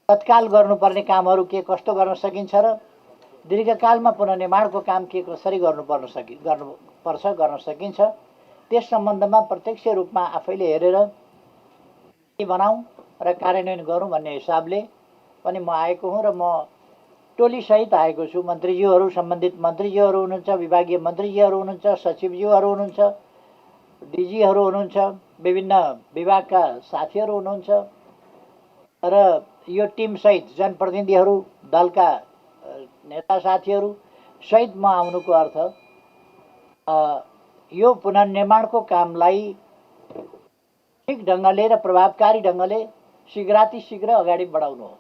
तत्काल गर्नुपर्ने कामहरू के कस्तो गर्न सकिन्छ र दीर्घकालमा पुनर्निर्माणको काम के कसरी गर्नुपर्छ गर्न सकिन्छ, त्यस सम्बन्धमा प्रत्यक्ष रूपमा आफैले हेरेर बनाऊँ र कार्यान्वयन गरौँ भन्ने हिसाबले पनि म आएको हुँ र म टोलीसहित आएको छु। मन्त्रीज्यूहरू, सम्बन्धित मन्त्रीज्यूहरू हुनुहुन्छ, विभागीय मन्त्रीज्यूहरू हुनुहुन्छ, सचिवज्यूहरू हुनुहुन्छ, डिजीहरू हुनुहुन्छ, विभिन्न विभागका साथीहरू हुनुहुन्छ र यो टिमसहित जनप्रतिनिधिहरू, दलका नेता साथीहरू सहित म आउनुको अर्थ यो पुनर्निर्माणको कामलाई ठिक ढङ्गले र प्रभावकारी ढङ्गले शीघ्रातिशीघ्र अगाडि बढाउनु हो।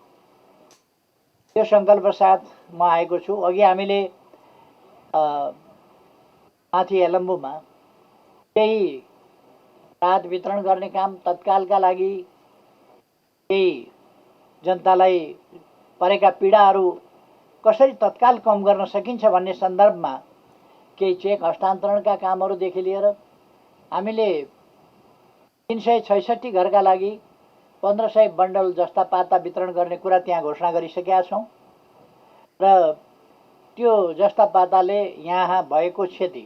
यो सङ्कल्प साथ म आएको छु। अघि हामीले माथि एलम्बुमा केही राहत वितरण गर्ने काम तत्कालका लागि, केही जनतालाई परेका पीडाहरू कसरी तत्काल कम गर्न सकिन्छ भन्ने सन्दर्भमा केही चेक हस्तान्तरणका कामहरूदेखि लिएर हामीले 366 घरका लागि 1500 बन्डल जस्ता पाता वितरण गर्ने कुरा त्यहाँ घोषणा गरिसकेका छौँ र त्यो जस्ता पाताले यहाँ भएको क्षति,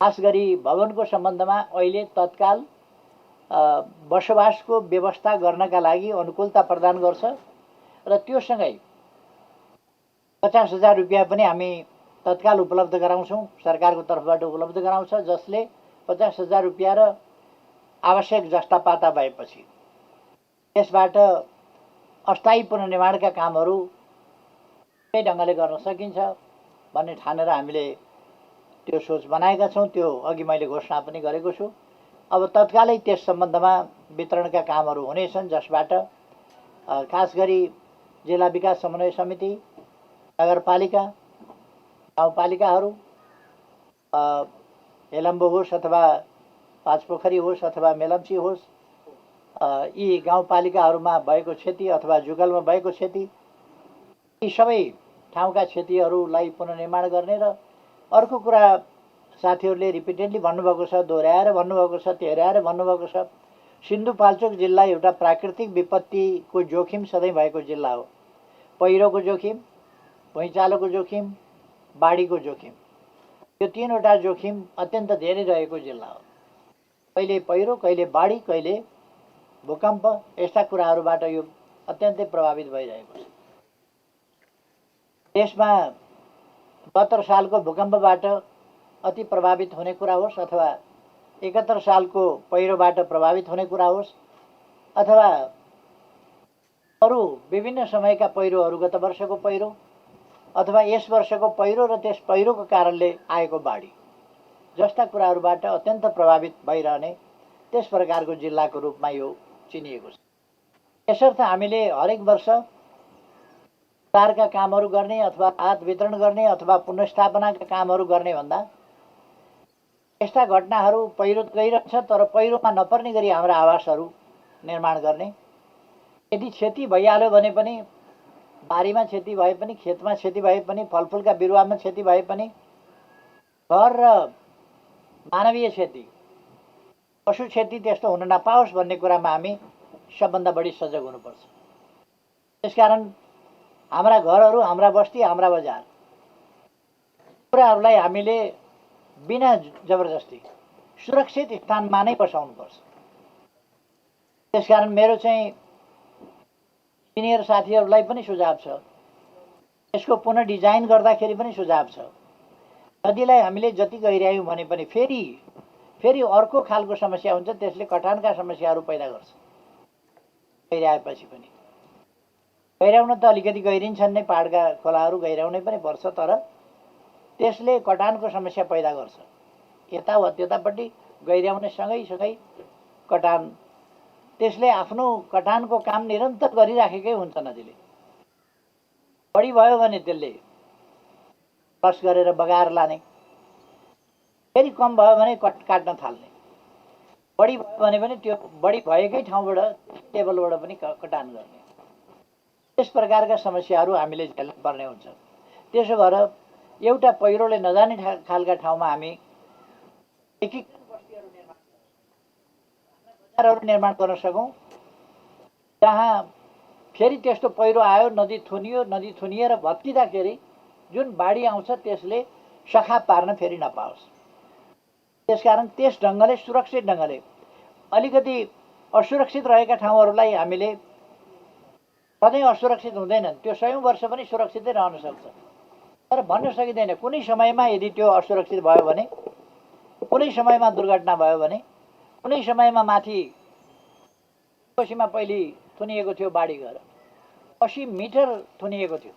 खास गरी भवनको सम्बन्धमा अहिले तत्काल बसोबासको व्यवस्था गर्नका लागि अनुकूलता प्रदान गर्छ र त्योसँगै 50,000 रुपियाँ पनि हामी तत्काल उपलब्ध गराउँछौँ, सरकारको तर्फबाट उपलब्ध गराउँछ, जसले 50,000 रुपियाँ र आवश्यक जस्ता पाता भएपछि यसबाट अस्थायी पुनर्निर्माणका कामहरू त्यही ढङ्गले गर्न सकिन्छ भन्ने ठानेर हामीले त्यो सोच बनाएका छौँ। त्यो अघि मैले घोषणा पनि गरेको छु। अब तत्कालै त्यस सम्बन्धमा वितरणका कामहरू हुनेछन्, जसबाट खास गरी जिल्ला विकास समन्वय समिति, नगरपालिका, गाउँपालिकाहरू, हेलम्बु होस् अथवा पाँचपोखरी होस् अथवा मेलम्ची होस्, यी गाउँपालिकाहरूमा भएको क्षति अथवा जुगलमा भएको क्षति, यी सबै ठाउँका क्षतिहरूलाई पुनर्निर्माण गर्ने र अर्को कुरा साथीहरूले रिपिटेडली भन्नुभएको छ, दोहोऱ्याएर भन्नुभएको छ, तेह्राएर भन्नुभएको छ, सिन्धुपाल्चोक जिल्ला एउटा प्राकृतिक विपत्तिको जोखिम सधैँ भएको जिल्ला हो। पहिरोको जोखिम, भुइँचालोको जोखिम, बाढीको जोखिम, यो तीनवटा जोखिम अत्यन्त धेरै रहेको जिल्ला हो। कहिले पहिरो, कहिले बाढी, कहिले भूकम्प, यस्ता कुराहरूबाट यो अत्यन्तै प्रभावित भइरहेको छ। देशमा 72 सालको भूकम्पबाट अति प्रभावित हुने कुरा होस् अथवा 71 सालको पहिरोबाट प्रभावित हुने कुरा होस् अथवा अरू विभिन्न समयका पहिरोहरू, गत वर्षको पहिरो अथवा यस वर्षको पहिरो र त्यस पहिरोको कारणले आएको बाढी जस्ता कुराहरूबाट अत्यन्त प्रभावित भइरहने त्यस प्रकारको जिल्लाको रूपमा यो चिनिएको छ। यसर्थ हामीले हरेक वर्ष उद्धारका कामहरू गर्ने अथवा राहत वितरण गर्ने अथवा पुनर्स्थापनाका कामहरू गर्ने भन्दा यस्ता घटनाहरू पहिरो गइरहन्छ तर पहिरोमा नपर्ने गरी हाम्रा आवासहरू निर्माण गर्ने, यदि क्षति भइहाल्यो भने पनि, बारीमा क्षति भए पनि, खेतमा क्षति भए पनि, फलफुलका बिरुवामा क्षति भए पनि, घर र मानवीय क्षति, पशु क्षति त्यस्तो हुन नपाओस् भन्ने कुरामा हामी सबभन्दा बढी सजग हुनुपर्छ। त्यसकारण हाम्रा घरहरू, हाम्रा बस्ती, हाम्रा बजार कुराहरूलाई हामीले बिना जबरजस्ती सुरक्षित स्थानमा नै बसाउनुपर्छ। त्यसकारण मेरो चाहिँ सिनियर साथीहरूलाई पनि सुझाव छ, यसको पुनः डिजाइन गर्दाखेरि पनि सुझाव छ। नदीलाई हामीले जति गहिर्यायौँ भने पनि फेरि अर्को खालको समस्या हुन्छ, त्यसले कटानका समस्याहरू पैदा गर्छ। गहिर्याएपछि पनि गहिर्याउन त अलिकति गहिरिन्छन् नै, पहाडका खोलाहरू गहिर्याउनै पनि पर्छ, तर त्यसले कटानको समस्या पैदा गर्छ। यतापट्टि गहिर्याउने सँगै कटान, त्यसले आफ्नो कटानको काम निरन्तर गरिराखेकै हुन्छ। नदीले बढी भयो भने त्यसले फ्लस गरेर बगाएर लाने, फेरि कम भयो भने काट्न थाल्ने, बढी भयो भने पनि त्यो बढी भएकै ठाउँबाट टेबलबाट पनि कटान गर्ने, त्यस प्रकारका समस्याहरू हामीले झेल्नु पर्ने हुन्छ। त्यसो भएर एउटा पहिरोले नजाने खालका ठाउँमा हामी बजारहरू निर्माण गर्न सकौँ, जहाँ फेरि त्यस्तो पहिरो आयो, नदी थुनियो, नदी थुनिएर भत्किँदाखेरि जुन बाढी आउँछ त्यसले सखा पार्न फेरि नपाओस्। त्यसकारण त्यस ढङ्गले सुरक्षित ढङ्गले अलिकति असुरक्षित रहेका ठाउँहरूलाई हामीले सधैँ असुरक्षित हुँदैनन्, त्यो 100औं वर्ष पनि सुरक्षितै रहन सक्छ। तर भन्न सकिँदैन कुनै समयमा यदि त्यो असुरक्षित भयो भने, कुनै समयमा दुर्घटना भयो भने, कुनै समयमा माथि कोशीमा पहिले थुनिएको थियो बाढी गएर 80 मिटर थुनिएको थियो।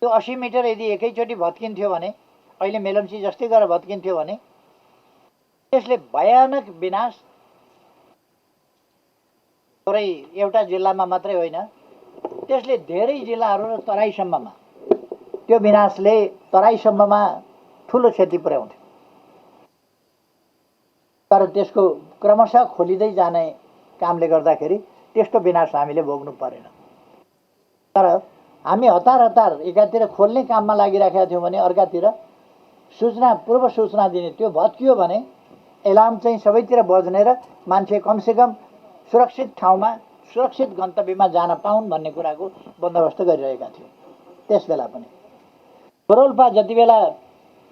त्यो 80 मिटर यदि एकैचोटि भत्किन्थ्यो भने, अहिले मेलम्ची जस्तै गरेर भत्किन्थ्यो भने त्यसले भयानक विनाश थोरै एउटा जिल्लामा मात्रै होइन, त्यसले धेरै जिल्लाहरू र तराईसम्ममा त्यो विनाशले तराईसम्ममा ठुलो क्षति पुर्याउँथ्यो। तर त्यसको क्रमशः खोलिँदै जाने कामले गर्दाखेरि त्यस्तो विनाश हामीले भोग्नु परेन। तर हामी हतार हतार एकातिर खोल्ने काममा लागिराखेका थियौँ भने अर्कातिर पूर्व सूचना दिने, त्यो भत्कियो भने एलार्म चाहिँ सबैतिर बज्ने र मान्छे कमसेकम सुरक्षित ठाउँमा सुरक्षित गन्तव्यमा जान पाउन् भन्ने कुराको बन्दोबस्त गरिरहेका थियौँ। त्यस बेला पनि रोल्पा जति बेला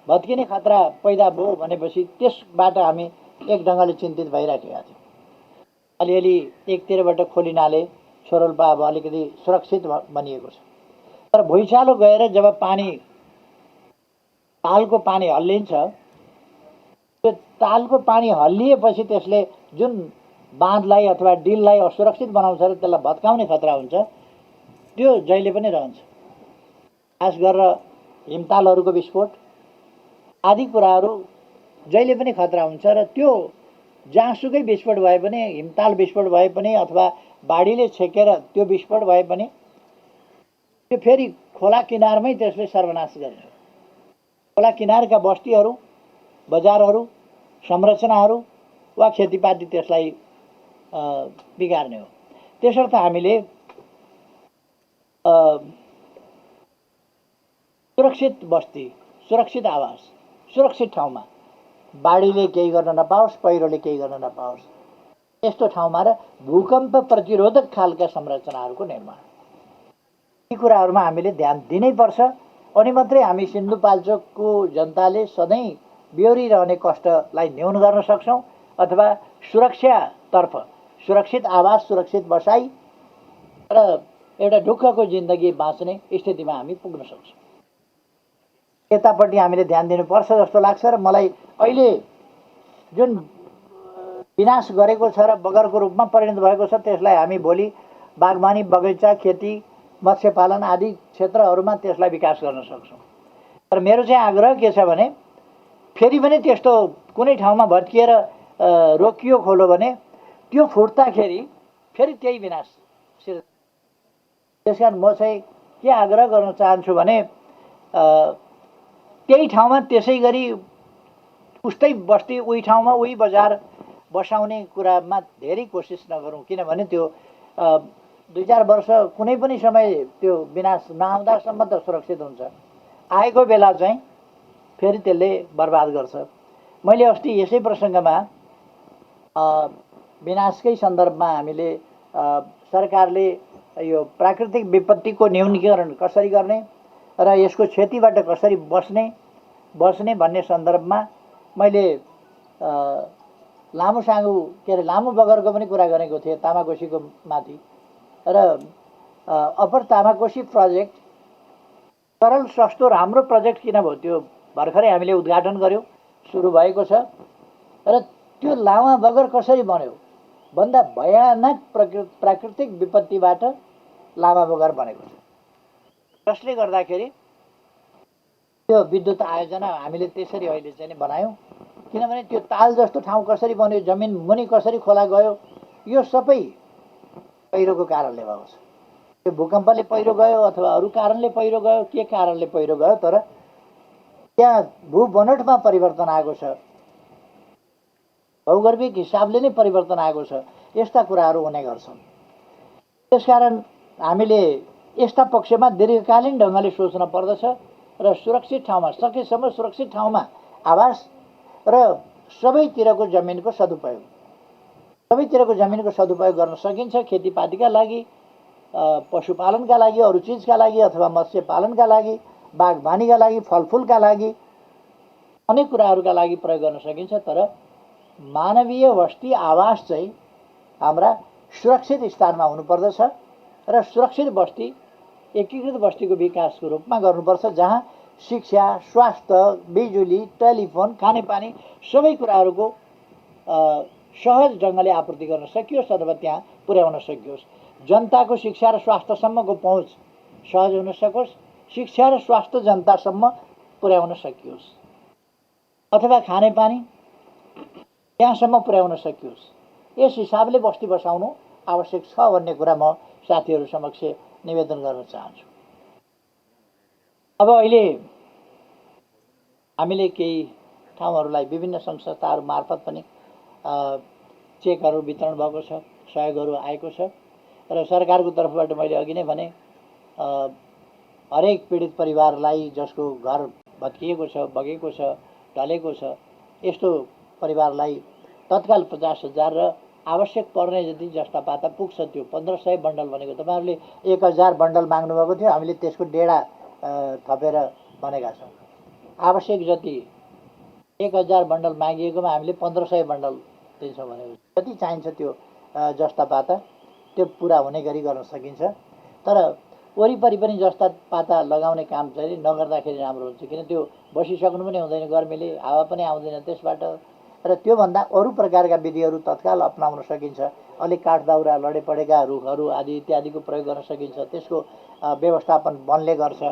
भत्किने खतरा पैदा भयो भनेपछि त्यसबाट हामी एक ढङ्गले चिन्तित भइराखेका थियौँ। अलिअलि एकतिरबाट खोलिनाले छोरोल्पा अब अलिकति सुरक्षित बनिएको छ। तर भुइँचालो गएर जब तालको पानी हल्लिन्छ, त्यो तालको पानी हल्लिएपछि त्यसले जुन बाँधलाई अथवा डिललाई असुरक्षित बनाउँछ र त्यसलाई भत्काउने खतरा हुन्छ, त्यो जहिले पनि रहन्छ। खास गरेर हिमतालहरूको विस्फोट आदि कुराहरू जहिले पनि खतरा हुन्छ र त्यो जहाँसुकै विस्फोट भए पनि, हिमताल विस्फोट भए पनि अथवा बाढीले छेकेर त्यो विस्फोट भए पनि त्यो फेरि खोला किनारमै त्यसले सर्वनाश गर्छ। खोला किनारका बस्तीहरू, बजारहरू, संरचनाहरू वा खेतीपाती त्यसलाई बिगार्ने हो। त्यसर्थ हामीले सुरक्षित बस्ती, सुरक्षित आवास, सुरक्षित ठाउँमा बाढीले केही गर्न नपाओस्, पहिरोले केही गर्न नपाओस्, यस्तो ठाउँमा र भूकम्प प्रतिरोधक खालका संरचनाहरूको निर्माण, यी कुराहरूमा हामीले ध्यान दिनै पर्छ। अनि मात्रै हामी सिन्धुपाल्चोकको जनताले सधैँ बेहोरिरहने कष्टलाई न्यून गर्न सक्छौँ अथवा सुरक्षातर्फ, सुरक्षित आवास, सुरक्षित बसाई र एउटा ढुक्कको जिन्दगी बाँच्ने स्थितिमा हामी पुग्न सक्छौँ। यतापट्टि हामीले ध्यान दिनुपर्छ जस्तो लाग्छ र मलाई अहिले जुन विनाश गरेको छ र बगरको रूपमा परिणत भएको छ त्यसलाई हामी भोलि बागवानी, बगैँचा, खेती, मत्स्य पालन आदि क्षेत्रहरूमा त्यसलाई विकास गर्न सक्छौँ। तर मेरो चाहिँ आग्रह के छ भने फेरि पनि त्यस्तो कुनै ठाउँमा भत्किएर रोकियो खोलो भने त्यो फुट्दाखेरि फेरि त्यही विनाश सिर्जना। त्यसकारण म चाहिँ के आग्रह गर्न चाहन्छु भने त्यही ठाउँमा त्यसै गरी उस्तै बस्ती, उही ठाउँमा उही बजार बसाउने कुरामा धेरै कोसिस नगरौँ। किनभने त्यो 2-4 वर्ष कुनै पनि समय त्यो विनाश नआउँदासम्म त सुरक्षित हुन्छ, आएको बेला चाहिँ फेरि त्यसले बर्बाद गर्छ। मैले अस्ति यसै प्रसङ्गमा विनाशकै सन्दर्भमा हामीले सरकारले यो प्राकृतिक विपत्तिको न्यूनीकरण कसरी गर्ने र यसको क्षतिबाट कसरी बस्ने भन्ने सन्दर्भमा मैले लामो बगरको पनि कुरा गरेको थिएँ, तामाकोसीको माथि। र अप्पर तामाकोसी प्रोजेक्ट सरल, सस्तो, राम्रो प्रोजेक्ट किन भयो त्यो भर्खरै हामीले उद्घाटन गऱ्यौँ, सुरु भएको छ। र त्यो लामा बगर कसरी बन्यो भन्दा भयानक प्राकृतिक विपत्तिबाट लामा बगर बनेको छ, जसले गर्दाखेरि त्यो विद्युत आयोजना हामीले त्यसरी अहिले चाहिँ बनायौँ। किनभने त्यो ताल जस्तो ठाउँ कसरी बन्यो, जमिन मुनि कसरी खोला गयो, यो सबै पहिरोको कारणले भएको छ। त्यो भूकम्पले पहिरो गयो अथवा अरू कारणले पहिरो गयो, के कारणले पहिरो गयो, तर त्यहाँ भूबनोटमा परिवर्तन आएको छ, भौगर्भिक हिसाबले नै परिवर्तन आएको छ। यस्ता कुराहरू हुने गर्छन्। त्यसकारण हामीले यस्ता पक्षमा दीर्घकालीन ढङ्गले सोच्न पर्दछ र सुरक्षित ठाउँमा, सकेसम्म सुरक्षित ठाउँमा आवास र सबैतिरको जमिनको सदुपयोग गर्न सकिन्छ। खेतीपातीका लागि पशुपालनका लागि, अरू चिजका लागि, अथवा मत्स्य पालनका लागि, बागबानीका लागि, फलफुलका लागि, अनेक कुराहरूका लागि प्रयोग गर्न सकिन्छ। तर मानवीय बस्ती आवास चाहिँ हाम्रा सुरक्षित स्थानमा हुनुपर्दछ र सुरक्षित बस्ती एकीकृत बस्तीको विकासको रूपमा गर्नुपर्छ, जहाँ शिक्षा, स्वास्थ्य, बिजुली, टेलिफोन, खानेपानी सबै कुराहरूको सहज ढङ्गले आपूर्ति गर्न सकियोस् अथवा त्यहाँ पुर्याउन सकियोस्। जनताको शिक्षा र स्वास्थ्यसम्मको पहुँच सहज हुन सकोस्, शिक्षा र स्वास्थ्य जनतासम्म पुर्याउन सकियोस्, अथवा खानेपानी त्यहाँसम्म पुर्याउन सकियोस्। यस हिसाबले बस्ती बसाउनु आवश्यक छ भन्ने कुरा म साथीहरू समक्ष निवेदन गर्न चाहन्छु। अब अहिले हामीले केही ठाउँहरूलाई विभिन्न सङ्घ संस्थाहरू मार्फत पनि चेकहरू वितरण भएको छ, सहयोगहरू आएको छ र सरकारको तर्फबाट मैले अघि नै भने हरेक पीडित परिवारलाई जसको घर भत्किएको छ, बगेको छ, ढलेको छ, यस्तो परिवारलाई तत्काल 50,000 र आवश्यक पर्ने जति जस्ता पाता पुग्छ त्यो 1500 बन्डल भनेको तपाईँहरूले 1000 बन्डल माग्नुभएको थियो, हामीले त्यसको डेढा थपेर भनेका छौँ। आवश्यक जति 1000 बन्डल मागिएकोमा हामीले 1500 बन्डल दिन्छौँ भनेको, जति चाहिन्छ त्यो जस्ता पाता त्यो पुरा हुने गरी गर्न सकिन्छ। तर वरिपरि पनि जस्ता पाता लगाउने काम चाहिँ नगर्दाखेरि राम्रो हुन्छ, किन त्यो बसिसक्नु पनि हुँदैन, गर्मीले हावा पनि आउँदैन त्यसबाट, र त्योभन्दा अरू प्रकारका विधिहरू तत्काल अपनाउन सकिन्छ। अलिक काठदाउरा, लडे पडेका रुखहरू आदि इत्यादिको प्रयोग गर्न सकिन्छ, त्यसको व्यवस्थापन वनले गर्छ।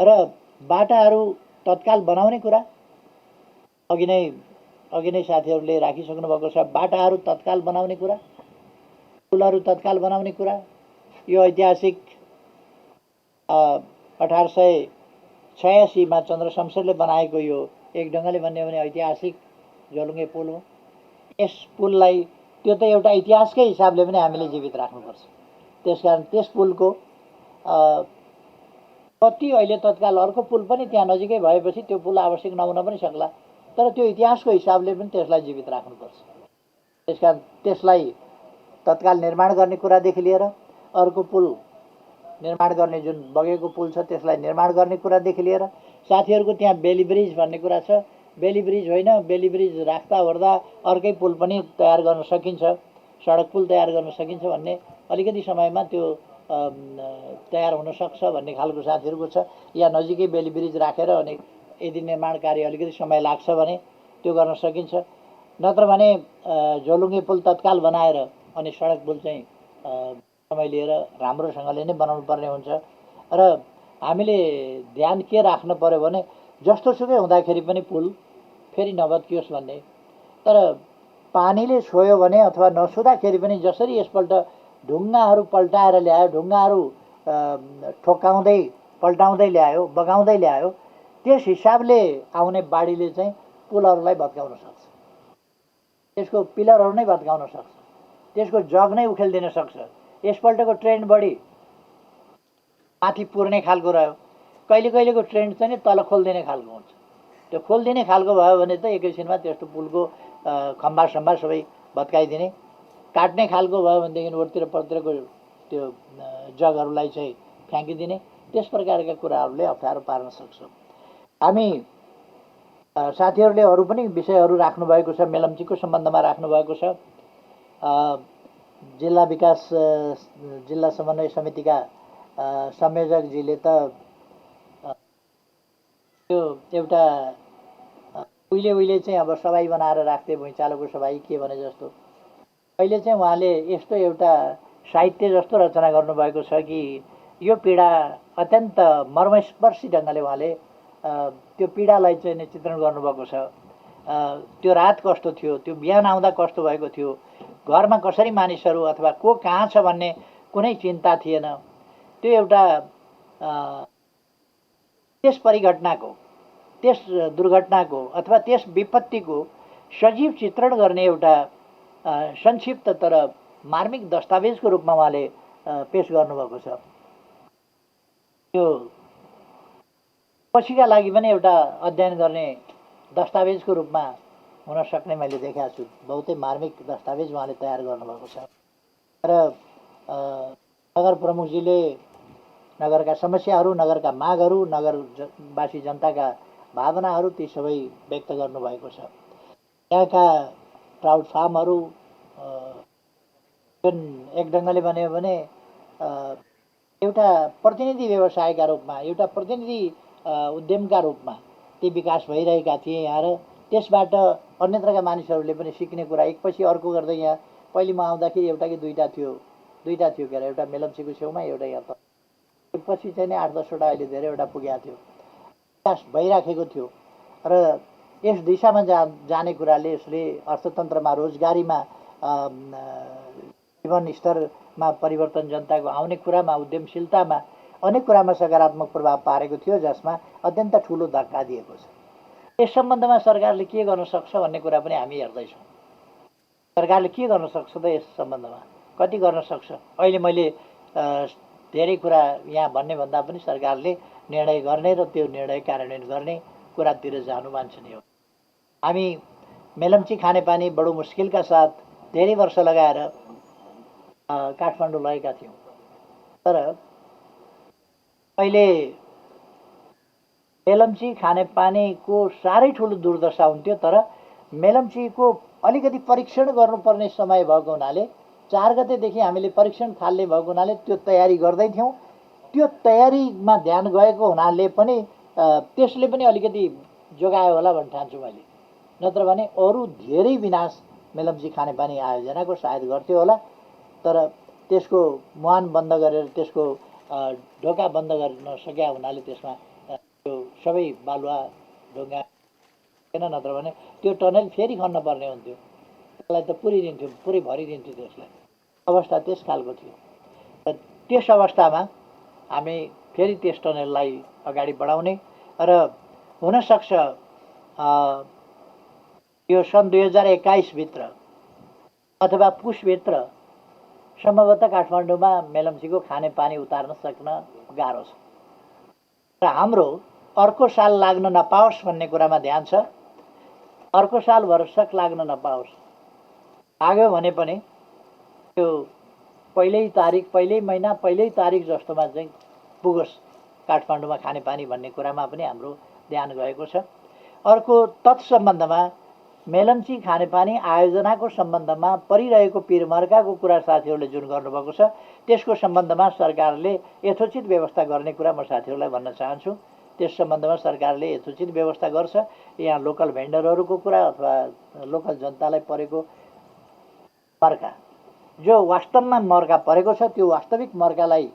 र बाटाहरू तत्काल बनाउने कुरा अघि नै साथीहरूले राखिसक्नु भएको छ। बाटाहरू तत्काल बनाउने कुरा, पुलहरू तत्काल बनाउने कुरा, यो ऐतिहासिक 1886 मा चन्द्र शमशेरले बनाएको यो एक ढङ्गले भन्यो भने ऐतिहासिक झोलुङ्गे पुल हो। यस पुललाई त्यो त एउटा इतिहासकै हिसाबले पनि हामीले जीवित राख्नुपर्छ। त्यसकारण त्यस पुलको कति अहिले तत्काल अर्को पुल पनि त्यहाँ नजिकै भएपछि त्यो पुल आवश्यक नहुन पनि सक्ला, तर त्यो इतिहासको हिसाबले पनि त्यसलाई जीवित राख्नुपर्छ। त्यसकारण त्यसलाई तत्काल निर्माण गर्ने कुरादेखि लिएर अर्को पुल निर्माण गर्ने, जुन बगेको पुल छ त्यसलाई निर्माण गर्ने कुरादेखि लिएर साथीहरूको त्यहाँ बेली ब्रिज भन्ने कुरा छ, बेली ब्रिज होइन, बेली ब्रिज राख्दा ओर्दा अर्कै पुल पनि तयार गर्न सकिन्छ, सडक पुल तयार गर्न सकिन्छ भन्ने अलिकति समयमा त्यो तयार हुन सक्छ भन्ने खालको साथीहरूको छ। या नजिकै बेली ब्रिज राखेर अनि यदि निर्माण कार्य अलिकति समय लाग्छ भने त्यो गर्न सकिन्छ। नत्र भने झोलुङ्गे पुल तत्काल बनाएर अनि सडक पुल चाहिँ समय लिएर राम्रोसँगले नै बनाउनु पर्ने हुन्छ। र हामीले ध्यान के राख्नु पर्यो भने जस्तो सुकै हुँदाखेरि पनि पुल फेरि नभत्कियोस् भन्ने। तर पानीले छोयो भने अथवा नछुँदाखेरि पनि जसरी यसपल्ट ढुङ्गाहरू पल्टाएर ल्यायो, ढुङ्गाहरू ठोक्काउँदै पल्टाउँदै ल्यायो, बगाउँदै ल्यायो, त्यस हिसाबले आउने बाढीले चाहिँ पुलहरूलाई भत्काउन सक्छ, त्यसको पिलरहरू नै भत्काउन सक्छ, त्यसको जग नै उखेलिदिन सक्छ। यसपल्टको ट्रेन्ड बढी माथि पुर्ने खालको रह्यो, कहिलेको ट्रेन्ड चाहिँ तल खोलिदिने खालको हुन्छ। त्यो खोलिदिने खालको भयो भने त एकैछिनमा त्यस्तो पुलको खम्बा सम्बा सबै भत्काइदिने, काट्ने खालको भयो भनेदेखि वरतिर परतिरको त्यो जगहरूलाई चाहिँ फ्याँकिदिने, त्यस प्रकारका कुराहरूले अप्ठ्यारो पार्न सक्छ। हामी साथीहरूले अरू पनि विषयहरू राख्नुभएको छ, मेलम्चीको सम्बन्धमा राख्नुभएको छ। जिल्ला विकास जिल्ला समन्वय समितिका संयोजकजीले त त्यो एउटा उहिले चाहिँ अब सभाइ बनाएर राख्थे, भुइँचालोको सभाइ के भने जस्तो, अहिले चाहिँ उहाँले यस्तो एउटा साहित्य जस्तो रचना गर्नुभएको छ कि यो पीडा अत्यन्त मर्मस्पर्शी ढङ्गले उहाँले त्यो पीडालाई चाहिँ चित्रण गर्नुभएको छ। त्यो रात कस्तो थियो, त्यो बिहान आउँदा कस्तो भएको थियो, घरमा कसरी मानिसहरू अथवा को कहाँ छ भन्ने कुनै चिन्ता थिएन। त्यो एउटा त्यस परिघटनाको, त्यस दुर्घटनाको अथवा त्यस विपत्तिको सजीव चित्रण गर्ने एउटा संक्षिप्त तर मार्मिक दस्तावेजको रूपमा उहाँले पेश गर्नुभएको छ। त्यो पछिका लागि पनि एउटा अध्ययन गर्ने दस्तावेजको रूपमा हुन सक्ने मैले देखेको छु। बहुतै मार्मिक दस्तावेज उहाँले तयार गर्नुभएको छ। र नगर प्रमुखजीले नगरका समस्याहरू, नगरका मागहरू, नगरवासी जनताका भावनाहरू ती सबै व्यक्त गर्नुभएको छ। यहाँका ट्राउट फार्महरू जुन एक ढङ्गले भन्यो भने एउटा प्रतिनिधि व्यवसायका रूपमा, एउटा प्रतिनिधि उद्यमका रूपमा ती विकास भइरहेका थिए यहाँ, र त्यसबाट अन्यत्रका मानिसहरूले पनि सिक्ने कुरा एकपछि अर्को गर्दै यहाँ पहिले म आउँदाखेरि एउटा कि दुईवटा थियो के अरे, एउटा मेलम्चीको छेउमा, एउटा यहाँ त पछि चाहिँ नि 8-10वटा अहिले धेरैवटा पुगेको थियो, विकास भइराखेको थियो। र यस दिशामा जाने कुराले यसले अर्थतन्त्रमा, रोजगारीमा, जीवनस्तरमा परिवर्तन जनताको आउने कुरामा, उद्यमशीलतामा, अनेक कुरामा सकारात्मक प्रभाव पारेको थियो, जसमा अत्यन्त ठुलो धक्का दिएको छ। यस सम्बन्धमा सरकारले के गर्न सक्छ भन्ने कुरा पनि हामी हेर्दैछौँ। सरकारले के गर्न सक्छ त यस सम्बन्धमा, कति गर्न सक्छ? अहिले मैले धेरै कुरा यहाँ भन्ने भन्दा पनि सरकारले निर्णय गर्ने र त्यो निर्णय कार्यान्वयन गर्ने कुरातिर जानु वाञ्छनीय हो। हामी मेलम्ची खानेपानी बडो मुस्किलका साथ धेरै वर्ष लगाएर काठमाडौँ लगेका थियौँ, तर अहिले मेलम्ची खानेपानीको साह्रै ठुलो दुर्दशा हुन्थ्यो। तर मेलम्चीको अलिकति परीक्षण गर्नुपर्ने समय भएको हुनाले 4 गतेदेखि हामीले परीक्षण थाल्ने भएको हुनाले त्यो तयारी गर्दै थियौँ। त्यो तयारीमा ध्यान गएको हुनाले पनि त्यसले पनि अलिकति जोगायो होला भन्ने ठान्छु मैले। नत्र भने अरू धेरै विनाश मेलम्ची खानेपानी आयोजनाको सायद गर्थ्यो होला, तर त्यसको मुहान बन्द गरेर, त्यसको ढोका बन्द गर्न सकिया हुनाले त्यसमा त्यो सबै बालुवा ढुङ्गा थिएन, नत्र भने त्यो टनल फेरि खन्न पर्ने हुन्थ्यो, त्यसलाई त पुरिदिन्थ्यो, पुरै भरिदिन्थ्यो। त्यसलाई अवस्था त्यस खालको थियो। र त्यस अवस्थामा हामी फेरि त्यस टनललाई अगाडि बढाउने र हुनसक्छ यो सन् 2021 भित्र अथवा पुसभित्र सम्भवतः काठमाडौँमा मेलम्चीको खानेपानी उतार्न सक्न गाह्रो छ। र हाम्रो अर्को साल लाग्न नपाओस् भन्ने कुरामा ध्यान छ। अर्को साल भरसक लाग्न नपाओस्, लाग्यो भने पनि त्यो पहिल्यै महिना पहिल्यै तारिक जस्तोमा चाहिँ पुगोस् काठमाडौँमा खानेपानी भन्ने कुरामा पनि हाम्रो ध्यान गएको छ। अर्को तत्सम्बन्धमा मेलम्ची खानेपानी आयोजनाको सम्बन्धमा परिरहेको पिरमर्काको कुरा साथीहरूले जुन गर्नुभएको छ, त्यसको सम्बन्धमा सरकारले यथोचित व्यवस्था गर्ने कुरा म साथीहरूलाई भन्न चाहन्छु। त्यस सम्बन्धमा सरकारले यथोचित व्यवस्था गर्छ। यहाँ लोकल भेन्डरहरूको कुरा अथवा लोकल जनतालाई परेको मर्का, जो वास्तवमा मर्का परेको छ, त्यो वास्तविक मर्कालाई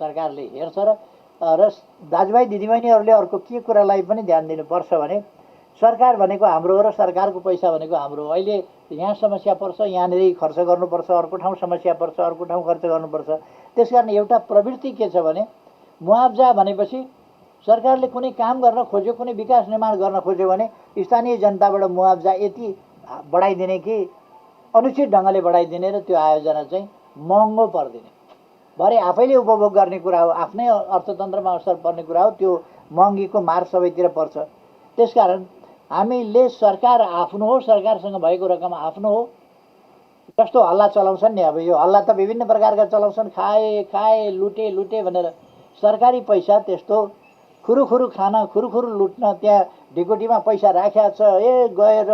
सरकारले हेर्छ। र दाजुभाइ दिदीबहिनीहरूले अर्को के कुरालाई पनि ध्यान दिनुपर्छ भने, सरकार भनेको हाम्रो हो र सरकारको पैसा भनेको हाम्रो। अहिले यहाँ समस्या पर्छ, यहाँनिर खर्च गर्नुपर्छ, अर्को ठाउँ समस्या पर्छ, अर्को ठाउँ खर्च गर्नुपर्छ। त्यसकारण एउटा प्रवृत्ति के छ भने, मुआब्जा भनेपछि सरकारले कुनै काम गर्न खोज्यो, कुनै विकास निर्माण गर्न खोज्यो भने स्थानीय जनताबाट मुआब्जा यति बढाइदिने कि अनुचित ढङ्गले बढाइदिने र त्यो आयोजना चाहिँ महँगो परिदिने, भरे आफैले उपभोग गर्ने कुरा हो, आफ्नै अर्थतन्त्रमा असर पर्ने कुरा हो। त्यो महँगीको मार सबैतिर पर्छ। त्यसकारण हामीले सरकार आफ्नो हो, सरकारसँग भएको रकम आफ्नो हो जस्तो हल्ला चलाउँछन् नि। अब यो हल्ला त विभिन्न प्रकारका चलाउँछन्, खाए लुटे भनेर। सरकारी पैसा त्यस्तो खुरुखुरु खान, खुरुखुरु लुट्न, त्यहाँ ढिकुटीमा पैसा राखेको छ, गएर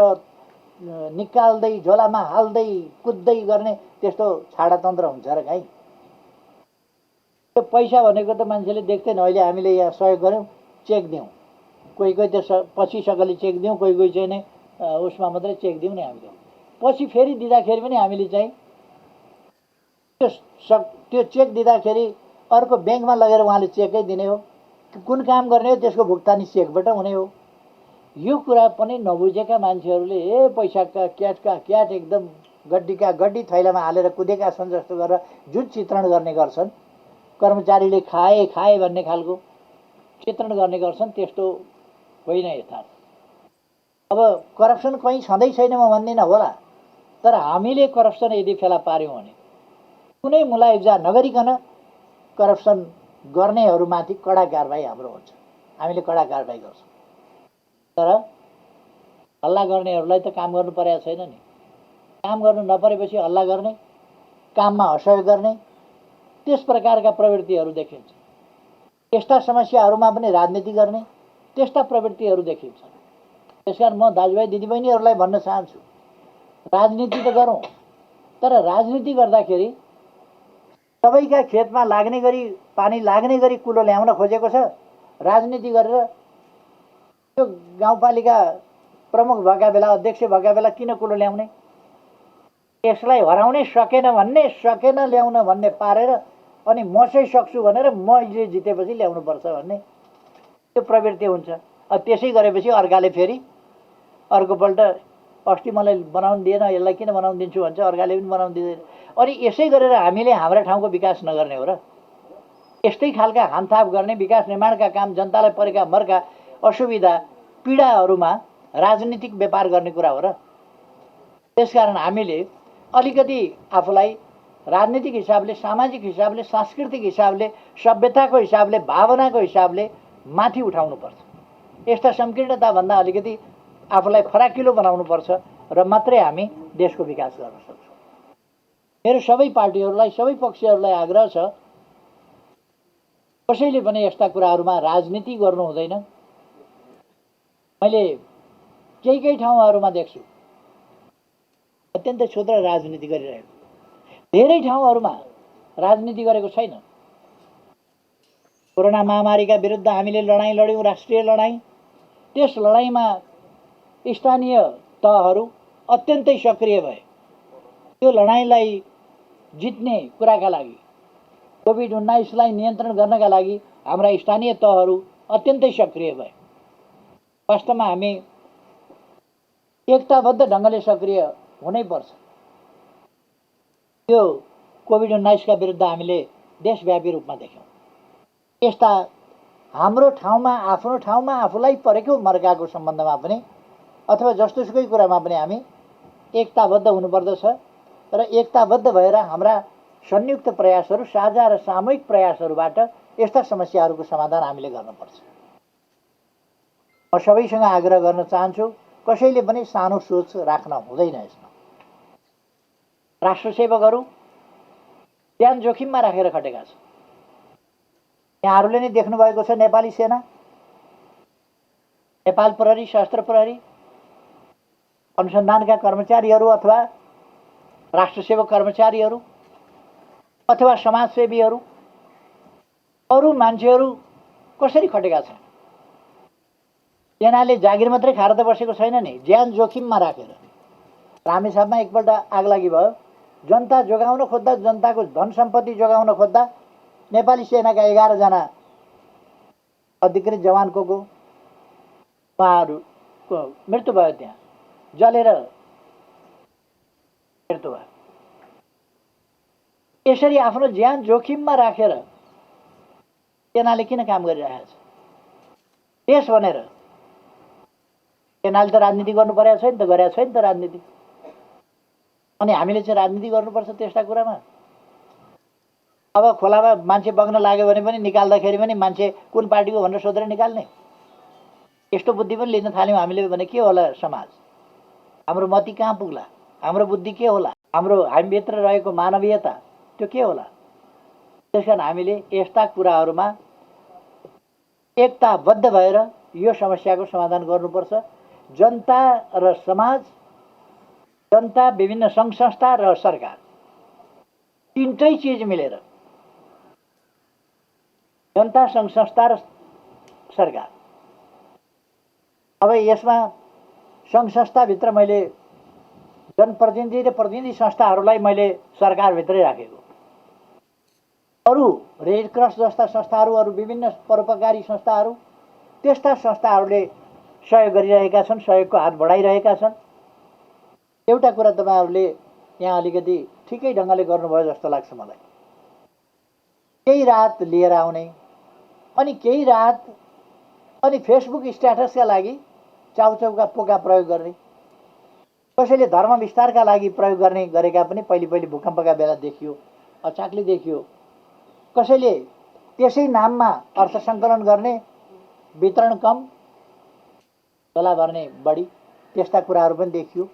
निकाल्दै झोलामा हाल्दै कुद्दै गर्ने त्यस्तो छाडातन्त्र हुन्छ र काहीँ? त्यो पैसा भनेको त मान्छेले देख्दैन। अहिले हामीले यहाँ सहयोग गऱ्यौँ, चेक दिउँ, कोही त्यो पछि सकली चेक दिउँ, कोही चाहिँ नै उसमा मात्रै चेक दिउँ नि हामीले। पछि फेरि दिँदाखेरि पनि हामीले चाहिँ त्यो चेक दिँदाखेरि अर्को ब्याङ्कमा लगेर उहाँले चेकै दिने हो, कुन काम गर्ने हो त्यसको भुक्तानी चेकबाट हुने हो। यो कुरा पनि नबुझेका मान्छेहरूले पैसाका क्याट एकदम गड्डी थैलामा हालेर कुदेका छन् जस्तो गरेर जुन चित्रण गर्ने गर्छन्, कर्मचारीले खाए भन्ने खालको चित्रण गर्ने गर्छन्, त्यस्तो होइन यथार्थ। अब करप्सन कहीँ छँदै छैन म भन्दिनँ होला, तर हामीले करप्सन यदि फेला पार्यौँ भने कुनै मुलाइजा नगरिकन करप्सन गर्नेहरूमाथि कडा कारबाही हाम्रो हुन्छ। हामीले कडा कारबाही गर्छौँ। तर हल्ला गर्नेहरूलाई त काम गर्नु परेको छैन नि। काम गर्नु नपरेपछि हल्ला गर्ने, काममा असहयोग गर्ने, त्यस प्रकारका प्रवृत्तिहरू देखिन्छ। त्यस्ता समस्याहरूमा पनि राजनीति गर्ने त्यस्ता प्रवृत्तिहरू देखिन्छ। त्यसकारण म दाजुभाइ दिदीबहिनीहरूलाई भन्न चाहन्छु, राजनीति त गरौँ, तर राजनीति गर्दाखेरि सबैका खेतमा लाग्ने गरी पानी लाग्ने गरी कुलो ल्याउन खोजेको छ। राजनीति गरेर त्यो गाउँपालिका प्रमुख भएका बेला, अध्यक्ष भएका बेला किन कुलो ल्याउने? यसलाई हराउनै सकेन ल्याउन भन्ने पारेर अनि म चाहिँ सक्छु भनेर मैले जितेपछि ल्याउनुपर्छ भन्ने त्यो प्रवृत्ति हुन्छ। त्यसै गरेपछि अर्काले फेरि अर्कोपल्ट अस्ति मलाई बनाउन दिएन, यसलाई किन बनाउन दिन्छु भन्छ, अर्काले पनि बनाउन दिँदैन। अनि यसै गरेर हामीले हाम्रा ठाउँको विकास नगर्ने हो र? यस्तै खालका हानथाप गर्ने, विकास निर्माणका काम, जनतालाई परेका मर्का असुविधा पीडाहरूमा राजनीतिक व्यापार गर्ने कुरा हो र? त्यसकारण हामीले अलिकति आफूलाई राजनीतिक हिसाबले, सामाजिक हिसाबले, सांस्कृतिक हिसाबले, सभ्यताको हिसाबले, भावनाको हिसाबले माथि उठाउनुपर्छ। यस्ता संकीर्णताभन्दा अलिकति आफूलाई फराकिलो बनाउनुपर्छ र मात्रै हामी देशको विकास गर्न सक्छौँ। मेरो सबै पार्टीहरूलाई, सबै पक्षहरूलाई आग्रह छ, कसैले पनि यस्ता कुराहरूमा राजनीति गर्नु हुँदैन। मैले केही ठाउँहरूमा देख्छु अत्यन्तै क्षुद्र राजनीति गरिरहेको, धेरै ठाउँहरूमा राजनीति गरेको छैन। कोरोना महामारीका विरुद्ध हामीले लडाईँ लड्यौँ, राष्ट्रिय लडाईँ। त्यस लडाईँमा स्थानीय तहहरू अत्यन्तै सक्रिय भए। त्यो लडाईँलाई जित्ने कुराका लागि, कोभिड-19लाई नियन्त्रण गर्नका लागि हाम्रा स्थानीय तहहरू अत्यन्तै सक्रिय भए। वास्तवमा हामी एकताबद्ध ढङ्गले सक्रिय हुनैपर्छ। त्यो कोभिड-19का विरुद्ध हामीले देशव्यापी रूपमा देख्यौँ। यस्ता हाम्रो ठाउँमा, आफ्नो ठाउँमा आफूलाई परेको मर्काको सम्बन्धमा पनि अथवा जस्तोसुकै कुरामा पनि हामी एकताबद्ध हुनुपर्दछ र एकताबद्ध भएर हाम्रा संयुक्त प्रयासहरू, साझा र सामूहिक प्रयासहरूबाट यस्ता समस्याहरूको समाधान हामीले गर्नुपर्छ। म सबैसँग आग्रह गर्न चाहन्छु, कसैले पनि सानो सोच राख्न हुँदैन। यसमा राष्ट्रसेवकहरू ज्यान जोखिममा राखेर खटेका छन्। यहाँहरूले नै देख्नुभएको छ, नेपाली सेना, नेपाल प्रहरी, सशस्त्र प्रहरी, अनुसन्धानका कर्मचारीहरू अथवा राष्ट्रसेवक कर्मचारीहरू अथवा समाजसेवीहरू, अरू मान्छेहरू कसरी खटेका छन्। सेनाले जागिर मात्रै खाएर त बसेको छैन नि, ज्यान जोखिममा राखेर। रामेछापमा एकपल्ट आगलागी भयो, जनता जोगाउन खोज्दा, जनताको धन सम्पत्ति जोगाउन खोज्दा नेपाली सेनाका 11 जना अधिकृत जवानको उहाँहरूको मृत्यु भयो। त्यहाँ जलेर मृत्यु भयो। यसरी आफ्नो ज्यान जोखिममा राखेर सेनाले किन काम गरिरहेको छ? देश भनेर सेनाले त राजनीति गर्नु परेको छैन त, गरेको छैन त राजनीति। अनि हामीले चाहिँ राजनीति गर्नुपर्छ त्यस्ता कुरामा। अब खोलामा मान्छे बग्न लाग्यो भने पनि निकाल्दाखेरि पनि मान्छे कुन पार्टीको भनेर सोधेर निकाल्ने, यस्तो बुद्धि पनि लिन थाल्यौँ हामीले भने के होला समाज? हाम्रो मति कहाँ पुग्ला? हाम्रो बुद्धि के होला? हाम्रो हामीभित्र रहेको मानवीयता त्यो के होला? त्यसकारण हामीले यस्ता कुराहरूमा एकताबद्ध भएर यो समस्याको समाधान गर्नुपर्छ। जनता र समाज, जनता, विभिन्न सङ्घ संस्था र सरकार, तीनटै चिज मिलेर, जनता, सङ्घ संस्था र सरकार। अब यसमा सङ्घ संस्थाभित्र मैले जनप्रतिनिधि र प्रतिनिधि संस्थाहरूलाई मैले सरकारभित्रै राखेको। अरू रेड क्रस जस्ता संस्थाहरू, अरू विभिन्न परोपकारी संस्थाहरू, त्यस्ता संस्थाहरूले सहयोग गरिरहेका छन्, सहयोगको हात बढाइरहेका छन्। एउटा कुरा तपाईँहरूले यहाँ अलिकति ठिकै ढङ्गले गर्नुभयो जस्तो लाग्छ मलाई। केही रात लिएर आउने, अनि केही रात अनि फेसबुक स्ट्याटसका लागि चाउचाउका पोका प्रयोग गर्ने, कसैले धर्म विस्तारका लागि प्रयोग गर्ने गरेका पनि पहिले भूकम्पका बेला देखियो, अचाकले देखियो। कसैले त्यसै नाममा अर्थ सङ्कलन गर्ने, वितरण कम, झोला भर्ने बढी, त्यस्ता कुराहरू पनि देखियो।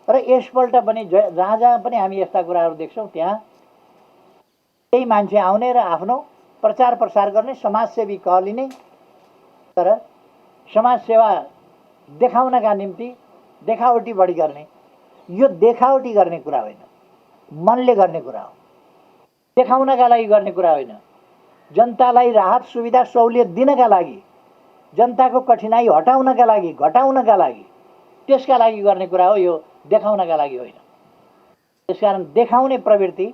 र यसपल्ट पनि जहाँ जहाँ पनि हामी यस्ता कुराहरू देख्छौँ त्यहाँ केही मान्छे आउने र आफ्नो प्रचार प्रसार गर्ने, समाजसेवी कहलिने, तर समाजसेवा देखाउनका निम्ति देखावटी बढी गर्ने। यो देखावटी गर्ने कुरा होइन, मनले गर्ने कुरा हो। देखाउनका लागि गर्ने कुरा होइन, जनतालाई राहत सुविधा सहुलियत दिनका लागि, जनताको कठिनाई हटाउनका लागि, घटाउनका लागि, त्यसका लागि गर्ने कुरा हो, यो देखाउनका लागि होइन। त्यसकारण देखाउने प्रवृत्ति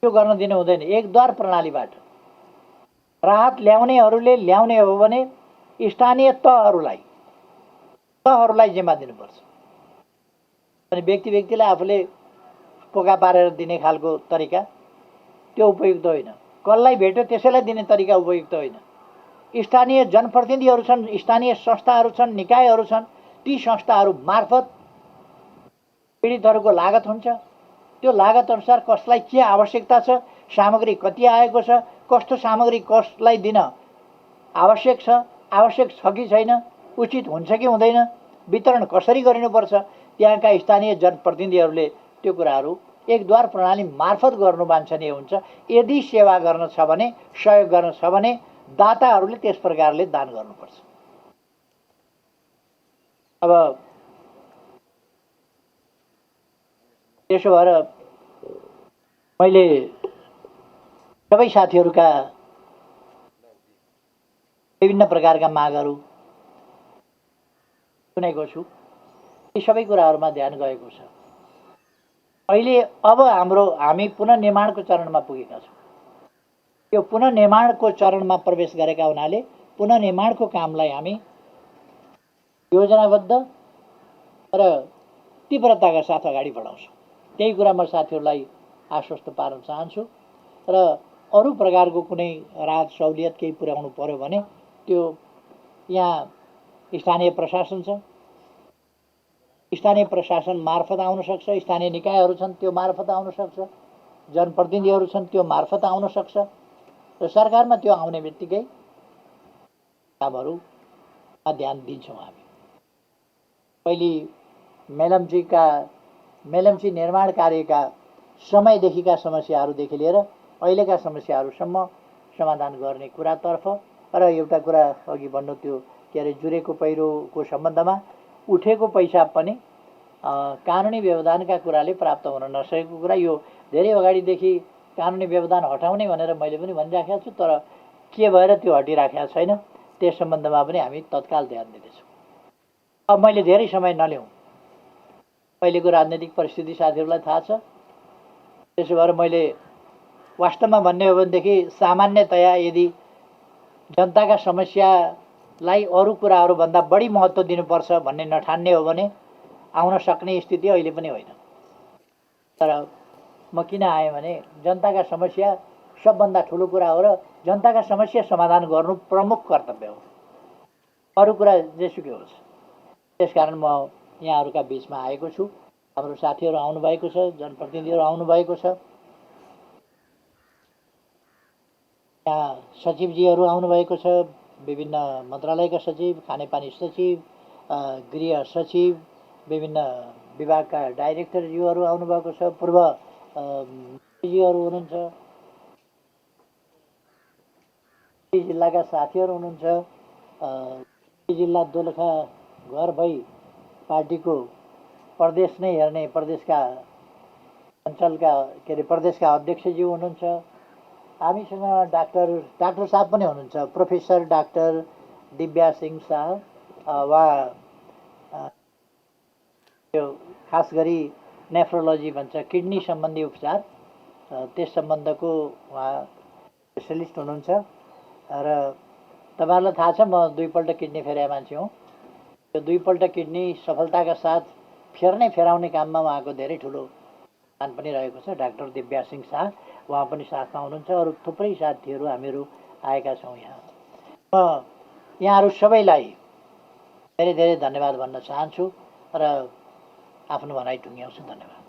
त्यो गर्न दिनु हुँदैन। एकद्वार प्रणालीबाट राहत ल्याउनेहरूले ल्याउने हो भने स्थानीय तहहरूलाई जिम्मा दिनुपर्छ। अनि व्यक्तिलाई आफूले पोका पारेर दिने खालको तरिका त्यो उपयुक्त होइन। कसलाई भेट्यो त्यसैलाई दिने तरिका उपयुक्त होइन। स्थानीय जनप्रतिनिधिहरू छन्, स्थानीय संस्थाहरू छन्, निकायहरू छन्, ती संस्थाहरू मार्फत पीडितहरूको लागत हुन्छ। त्यो लागत अनुसार कसलाई के आवश्यकता छ, सामग्री कति आएको छ, कस्तो सामग्री कसलाई दिन आवश्यक छ कि छैन, उचित हुन्छ कि हुँदैन, वितरण कसरी गरिनुपर्छ, त्यहाँका स्थानीय जनप्रतिनिधिहरूले त्यो कुराहरू एकद्वार प्रणाली मार्फत गर्नु वाञ्छनीय हुन्छ। यदि सेवा गर्न छ भने, सहयोग गर्न छ भने दाताहरूले त्यस प्रकारले दान गर्नुपर्छ। अब त्यसो भएर मैले सबै साथीहरूका विभिन्न प्रकारका मागहरू सुनेको छु। यी सबै कुराहरूमा ध्यान गएको छ। अहिले अब हामी पुनर्निर्माणको चरणमा पुगेका छौँ। यो पुनर्निर्माणको चरणमा प्रवेश गरेका हुनाले पुनर्निर्माणको कामलाई हामी योजनाबद्ध र तीव्रताका साथ अगाडि बढाउँछौँ। त्यही कुरा म साथीहरूलाई आश्वस्त पार्न चाहन्छु। र अरू प्रकारको कुनै राहत सहुलियत केही पुर्याउनु पर्यो भने त्यो यहाँ स्थानीय प्रशासन छ, स्थानीय प्रशासन मार्फत आउन सक्छ, स्थानीय निकायहरू छन् त्यो मार्फत आउन सक्छ, जनप्रतिनिधिहरू छन् त्यो मार्फत आउन सक्छ। र सरकारमा त्यो आउने बित्तिकै कामहरूमा ध्यान दिन्छौँ हामी। पहिले मेलम्ची निर्माण कार्यका समयदेखिका समस्याहरूदेखि लिएर अहिलेका समस्याहरूसम्म समाधान गर्ने कुरातर्फ र एउटा कुरा अघि भन्नु त्यो के अरे जुरेको पहिरोको सम्बन्धमा उठेको पैसा पनि कानुनी व्यवधानका कुराले प्राप्त हुन नसकेको कुरा, यो धेरै अगाडिदेखि कानुनी व्यवधान हटाउने भनेर मैले पनि भनिराखेको छु, तर के भएर त्यो हटिराखेको छैन, त्यस सम्बन्धमा पनि हामी तत्काल ध्यान दिनेछौँ। अब मैले धेरै समय नलिउँ, अहिलेको राजनैतिक परिस्थिति साथीहरूलाई थाहा छ। त्यसो भएर मैले वास्तवमा भन्ने हो भनेदेखि सामान्यतया यदि जनताका समस्यालाई अरू कुराहरूभन्दा बढी महत्त्व दिनुपर्छ भन्ने नठान्ने हो भने आउन सक्ने स्थिति अहिले पनि होइन। तर म किन आएँ भने जनताका समस्या सबभन्दा ठुलो कुरा हो र जनताका समस्या समाधान गर्नु प्रमुख कर्तव्य हो, अरू कुरा जेसुकै होस्। त्यसकारण म यहाँहरूका बिचमा आएको छु। हाम्रो साथीहरू आउनुभएको छ, जनप्रतिनिधिहरू आउनुभएको छ, यहाँ सचिवजीहरू आउनुभएको छ, विभिन्न मन्त्रालयका सचिव, खानेपानी सचिव, गृह सचिव, विभिन्न विभागका डाइरेक्टरज्यूहरू आउनुभएको छ, पूर्व मन्त्रीज्यूहरू हुनुहुन्छ, जिल्लाका साथीहरू हुनुहुन्छ, जिल्ला दोलखा घर भई पार्टीको प्रदेश नै हेर्ने प्रदेशका अञ्चलका के अरे प्रदेशका अध्यक्षज्यू हुनुहुन्छ। हामीसँग डाक्टर साहब पनि हुनुहुन्छ, प्रोफेसर डाक्टर दिव्या सिंह शाह। उहाँ यो खास गरी नेफ्रोलोजी भन्छ, किडनी सम्बन्धी उपचार, त्यस सम्बन्धको उहाँ स्पेसलिस्ट हुनुहुन्छ। र तपाईँहरूलाई थाहा छ म 2 पल्ट किडनी फेरेको मान्छे हुँ। यो 2 पल्ट किडनी सफलताका साथ फेराउने काममा उहाँको धेरै ठुलो योगदान पनि रहेको छ। डाक्टर दिव्या सिंह शाह उहाँ पनि साथमा हुनुहुन्छ। अरू थुप्रै साथीहरू हामीहरू आएका छौँ यहाँ। म यहाँहरू सबैलाई धेरै धेरै धन्यवाद भन्न चाहन्छु र आफ्नो भनाइ टुङ्ग्याउँछु। धन्यवाद।